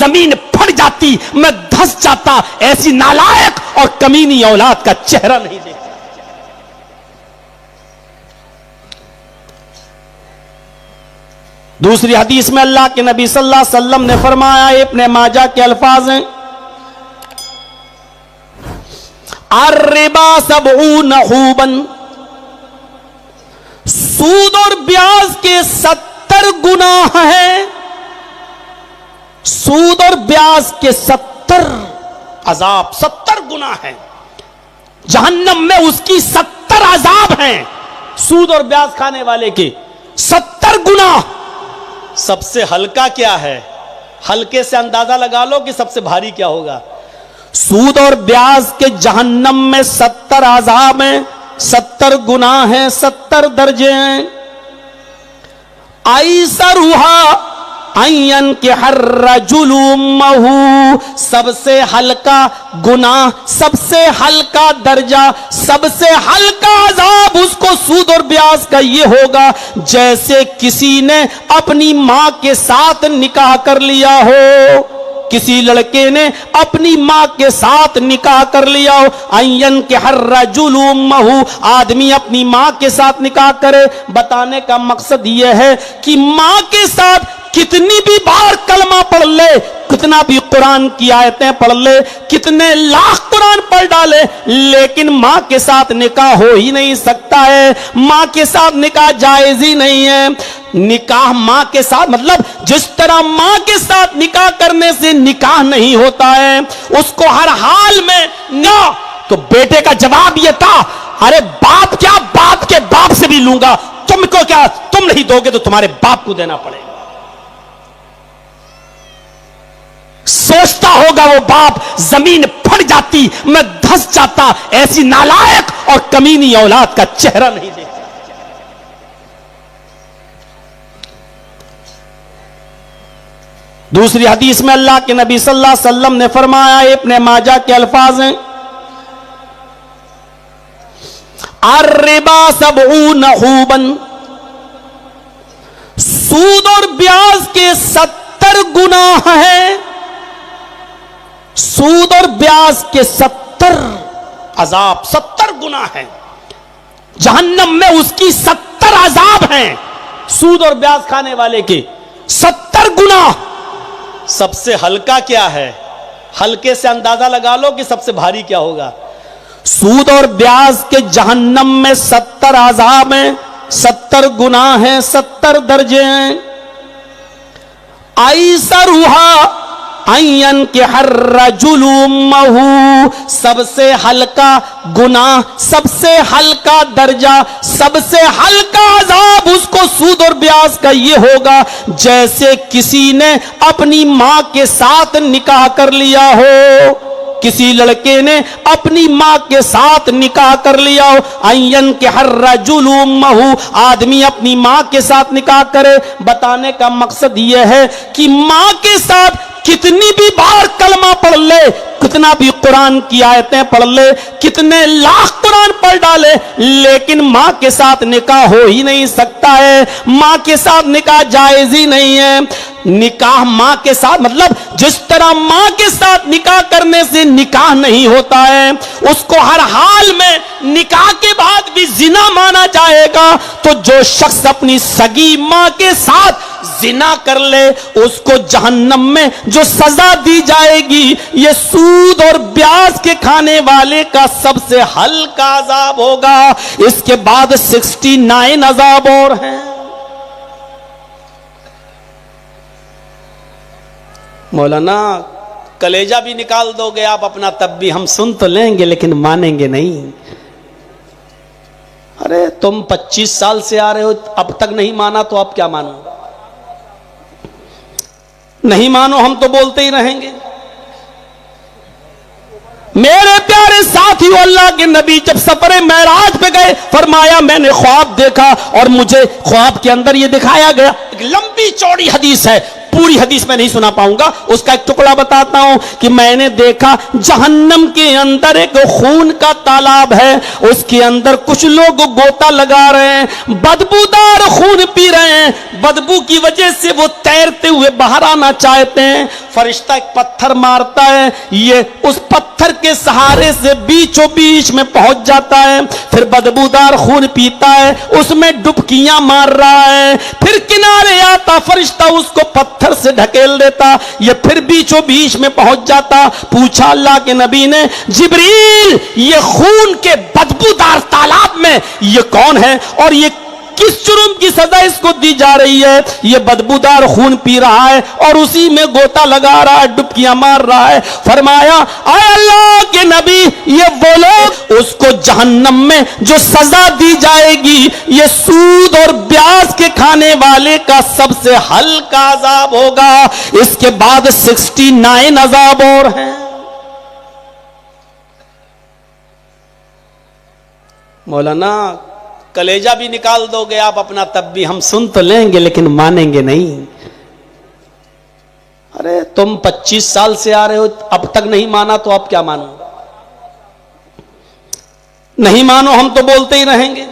जमीन फट जाती, मैं धंस जाता, ऐसी नालायक और कमीनी औलाद का चेहरा नहीं देखता। दूसरी हदीस में अल्लाह के नबी सल्लल्लाहु अलैहि वसल्लम ने फरमाया, इब्ने माजा के अल्फाज हैं, अर्रिबा सबऊन हुबन, सूद और ब्याज के 70 गुनाह हैं। सूद और ब्याज के 70 अजाब, 70 गुनाह हैं। जहन्नम में उसकी 70 अजाब हैं। सूद और ब्याज खाने वाले के 70 गुनाह। सबसे हल्का क्या है? हल्के से अंदाजा लगा लो कि सबसे भारी क्या होगा। सूद और ब्याज के जहन्नम में 70 अजाब हैं, 70 गुनाह हैं, 70 दर्जे हैं। ऐसरुहा अयन के हर्रजुलुमहु, सबसे हल्का गुनाह, सबसे हल्का दर्जा, सबसे हल्का अजाब उसको सूद और ब्याज का ये होगा जैसे किसी ने अपनी मां के साथ निकाह कर लिया हो। किसी लड़के ने अपनी मां के साथ निकाह कर लिया हो। अयन के हर्रजुलुमहु, आदमी अपनी मां के साथ निकाह करे। बताने का मकसद यह है कि मां के साथ कितनी भी बार कलमा पढ़ ले, कितना भी कुरान की आयतें पढ़ ले, कितने लाख कुरान पढ़ डाले, लेकिन मां के साथ निकाह हो ही नहीं सकता है। मां के साथ निकाह जायज ही नहीं है। निकाह मां के साथ, मतलब जिस तरह मां के साथ निकाह करने से निकाह नहीं होता है, उसको हर हाल में ना। तो बेटे का जवाब यह था, अरे बाप क्या, बाप के बाप से भी लूंगा, तुमको क्या, तुम नहीं दोगे तो तुम्हारे बाप को देना पड़ेगा। सोचता होगा वो बाप, जमीन फट जाती, मैं धंस जाता, ऐसी नालायक और कमीनी औलाद का चेहरा नहीं देखता। दूसरी हदीस में अल्लाह के नबी सल्लल्लाहु अलैहि वसल्लम ने फरमाया, इब्ने माजा के अल्फाज हैं, अर्रिबा सबऊन हुबन, सूद और ब्याज के 70 गुनाह हैं। सूद और ब्याज के 70 अजाब, 70 गुनाह हैं। जहन्नम में उसकी 70 अजाब हैं। सूद और ब्याज खाने वाले के 70 गुनाह। सबसे हल्का क्या है? हल्के से अंदाजा लगा लो कि सबसे भारी क्या होगा। सूद और ब्याज के जहन्नम में 70 अजाब हैं, 70 गुनाह हैं, 70 दर्जे हैं। ऐसरुहा अयन के हर्रजुलुमहु, सबसे हल्का गुनाह, सबसे हल्का दर्जा, सबसे हल्का अजाब उसको सूद और ब्याज का ये होगा जैसे किसी ने अपनी मां के साथ निकाह कर लिया हो। किसी लड़के ने अपनी मां के साथ निकाह कर लिया हो। अयन के हर्रजुलुमहु, आदमी अपनी मां के साथ निकाह करे। बताने का मकसद यह है कि मां के साथ कितनी भी बार कलमा पढ़ ले, कितना भी कुरान की आयतें पढ़ ले, कितने लाख कुरान पढ़ डाले, लेकिन मां के साथ निकाह हो ही नहीं सकता है। मां के साथ निकाह जायज ही नहीं है। निकाह मां के साथ, मतलब जिस तरह मां के साथ निकाह करने से निकाह नहीं होता है, उसको हर हाल में निकाह के बाद भी जिना माना जाएगा। तो जो शख्स अपनी सगी मां के साथ जिना कर ले, उसको जहन्नम में जो सजा दी जाएगी, ये सूद और ब्याज के खाने वाले का सबसे हल्का अजाब होगा। इसके बाद 69 अजाब और हैं। मौलाना कलेजा भी निकाल दोगे आप अपना, तब भी हम सुन तो लेंगे लेकिन मानेंगे नहीं। अरे तुम 25 साल से आ रहे हो, अब तक नहीं माना तो अब क्या मानो? नहीं मानो, हम तो बोलते ही रहेंगे। मेरे प्यारे साथियों, अल्लाह के नबी जब सफरे मेराज पे गए, फरमाया मैंने ख्वाब देखा और मुझे ख्वाब के अंदर ये दिखाया गया। एक लंबी चौड़ी हदीस है, पूरी हदीस में नहीं सुना पाऊंगा, उसका एक टुकड़ा बताता हूं कि मैंने देखा जहन्नम के अंदर एक खून का तालाब है, उसके अंदर कुछ लोग गोता लगा रहे हैं, बदबूदार खून पी रहे हैं, बदबू की वजह से वो तैरते हुए बाहर आना चाहते हैं। फरिश्ता एक पत्थर मारता है, ये उस पत्थर के सहारे से बीचों बीच में पहुंच जाता है, फिर बदबूदार खून पीता है, उसमें डुबकियां मार रहा है, फिर किनारे आता फरिश्ता उसको पत्थर से ढकेल देता, ये फिर बीचों बीच में पहुंच जाता। पूछा अल्लाह के नबी ने, जिब्रील ये खून के बदबूदार तालाब में ये कौन है और ये किस जुर्म की सजा इसको दी जा रही है? ये बदबूदार खून पी रहा है और उसी में गोता लगा रहा है, डुबकियां मार रहा है। फरमाया, आए अल्लाह के नबी, ये वो लोग उसको जहन्नम में जो सजा दी जाएगी, ये सूद और ब्याज के खाने वाले का सबसे हल्का अजाब होगा। इसके बाद 69 अजाब और हैं। मौलाना कलेजा भी निकाल दोगे आप अपना, तब भी हम सुन तो लेंगे लेकिन मानेंगे नहीं। अरे तुम 25 साल से आ रहे हो, अब तक नहीं माना तो अब क्या मानो? नहीं मानो, हम तो बोलते ही रहेंगे।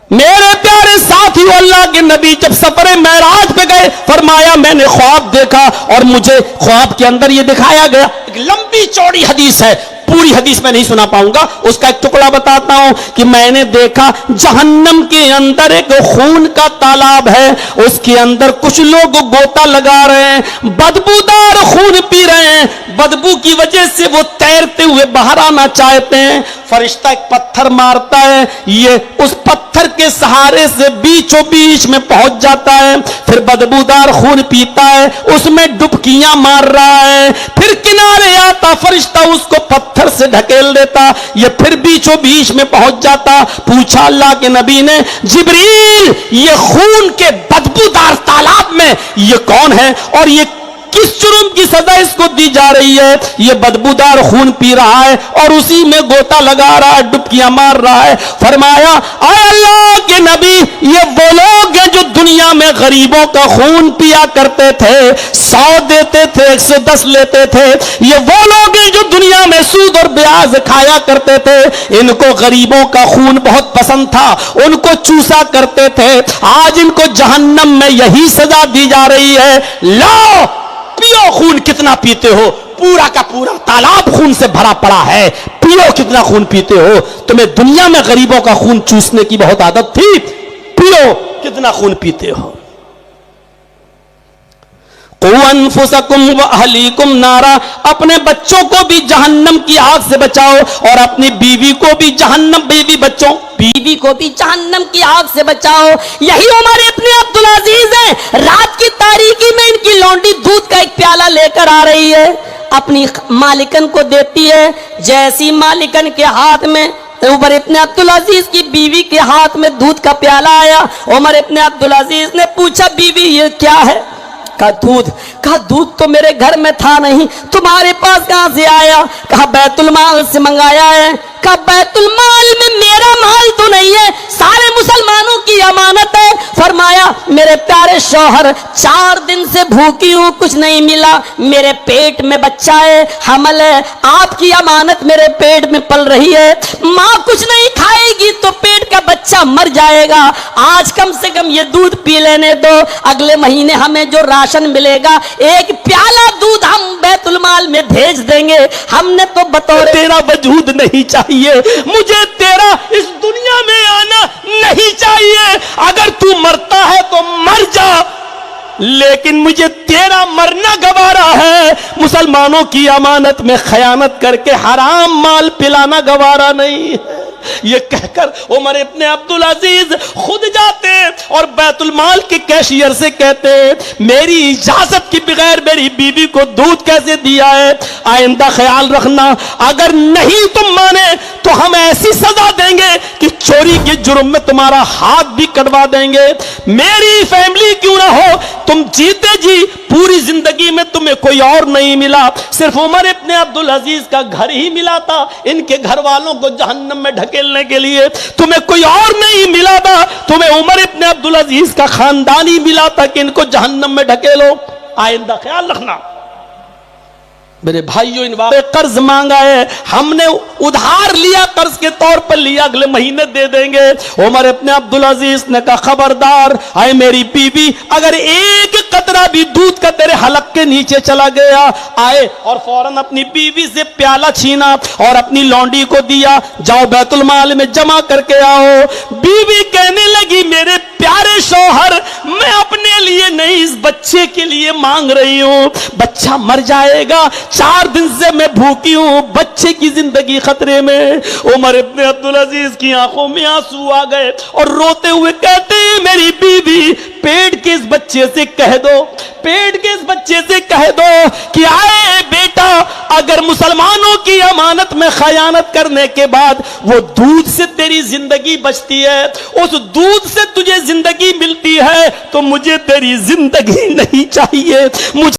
मेरे प्यारे साथियों, अल्लाह के नबी जब सफरे मेराज पे गए, फरमाया मैंने ख्वाब देखा और मुझे ख्वाब के अंदर ये दिखाया गया। एक लंबी चौड़ी हदीस है, पूरी हदीस में नहीं सुना पाऊंगा, उसका एक टुकड़ा बताता हूं कि मैंने देखा जहन्नम के अंदर एक खून का तालाब है, उसके अंदर कुछ लोग गोता लगा रहे हैं, बदबूदार खून पी रहे हैं, बदबू की वजह से वो तैरते हुए बाहर आना चाहते हैं। फरिश्ता एक पत्थर मारता है, ये उस पत्थर के सहारे से बीचों बीच में पहुंच जाता है, फिर बदबूदार खून पीता है, उसमें डुबकियां मार रहा है, फिर किनारे आता फरिश्ता उसको पत्थर से ढकेल देता, ये फिर बीचों बीच में पहुंच जाता। पूछा अल्लाह के नबी ने, जिब्रील ये खून के बदबूदार तालाब में ये कौन है और ये किस जुर्म की सजा इसको दी जा रही है? ये बदबूदार खून पी रहा है और उसी में गोता लगा रहा है, डुबकियां मार रहा है। फरमाया, आए अल्लाह के नबी, ये वो लोग हैं जो दुनिया में गरीबों का खून पिया करते थे, 100 देते थे, 110 लेते थे। ये वो लोग हैं जो दुनिया में सूद और ब्याज खाया करते थे, इनको गरीबों का खून बहुत पसंद था, उनको चूसा करते थे। आज इनको जहन्नम में यही सजा दी जा रही है। लो पियो खून, कितना पीते हो? पूरा का पूरा तालाब खून से भरा पड़ा है, पियो कितना खून पीते हो? तुम्हें दुनिया में गरीबों का खून चूसने की बहुत आदत थी, पियो कितना खून पीते हो? अनफुसकुम व अहलीकुम नारा, अपने बच्चों को भी जहन्नम की आग से बचाओ और अपनी बीवी को भी जहन्नम, बीवी को भी जहन्नम की आग से बचाओ। यही उमर इब्न अब्दुल अजीज है, रात की तारीकी में इनकी लौंडी दूध का एक प्याला लेकर आ रही है, अपनी मालिकन को देती है। जैसी मालिकन के हाथ में उमर इब्न अब्दुल अजीज की बीवी के हाथ में दूध का प्याला आया, उमर इब्न अब्दुल अजीज ने पूछा, बीवी ये क्या है? कहा दूध तो मेरे घर में था नहीं, तुम्हारे पास कहां से आया? कहा बैतुल माल से मंगाया है। कहा बैतुल माल में मेरा माल तो नहीं है, सारे मुसलमानों की अमानत है। फरमाया, मेरे प्यारे शौहर 4 दिन से भूखी हूं, कुछ नहीं मिला, मेरे पेट में बच्चा है, हमल है, आपकी अमानत मेरे पेट में पल रही है, माँ कुछ नहीं खाएगी तो पेट का बच्चा मर जाएगा, आज कम से कम ये दूध पी लेने दो, अगले महीने हमें जो राशन मिलेगा 1 प्याला दूध हम बैतुल माल में भेज देंगे। हमने तो बतौर तेरा वजूद नहीं चाहिए, मुझे तेरा इस दुनिया में आना नहीं चाहिए, अगर तू मरता है तो मर जा, लेकिन मुझे तेरा मरना गवारा है। मुसलमानों की अमानत में खयानत करके हराम माल पिलाना गवारा नहीं है। ये कहकर उमर इब्न अब्दुल अजीज खुद जाते और बैतुल माल के कैशियर से कहते, मेरी इजाजत के बगैर मेरी बीवी को दूध कैसे दिया है? आइंदा ख्याल रखना, अगर नहीं तुम माने तो हम ऐसी सजा देंगे कि चोरी के जुर्म में तुम्हारा हाथ भी कटवा देंगे। मेरी फैमिली क्यों ना हो, तुम जीते जी पूरी जिंदगी में तुम्हें कोई और नहीं मिला, सिर्फ उमर इब्न अब्दुल अजीज का घर ही मिला था इनके घर वालों को जहन्नम में ढकेलने के लिए। तुम्हें कोई और नहीं मिला था, तुम्हें उमर इब्न अब्दुल अजीज का खानदान ही मिला था कि इनको जहन्नम में ढकेलो। आइंदा ख्याल रखना मेरे भाइयों, इन कर्ज मांगा है हमने, उधार लिया, कर्ज के तौर पर लिया, अगले महीने दे देंगे। उमर इब्न अब्दुल अजीज ने कहा खबरदार, आए मेरी बीवी, अगर एक कतरा भी दूध का तेरे हलक के नीचे चला गया, आए और फौरन अपनी बीवी से प्याला छीना और अपनी लौंडी को दिया, जाओ बैतुल माल में जमा करके आओ। बीवी कहने लगी मेरे प्यारे शौहर, मैं अपने लिए नहीं इस बच्चे के लिए मांग रही हूं, बच्चा मर जाएगा, 4 दिन से मैं भूखी हूं, बच्चे की जिंदगी खतरे में। उमर इब्न अब्दुल अजीज की आंखों में आंसू आ गए और रोते हुए कहते हैं मेरी बीवी, पेट के इस बच्चे से कह दो, पेट के इस बच्चे से कह दो कि आए बेटा, अगर मुसलमानों की अमानत में खयानत करने के बाद वो दूध से तेरी जिंदगी बचती है, उस दूध से तुझे जिंदगी मिलती है, तो मुझे तेरी जिंदगी नहीं चाहिए, मुझे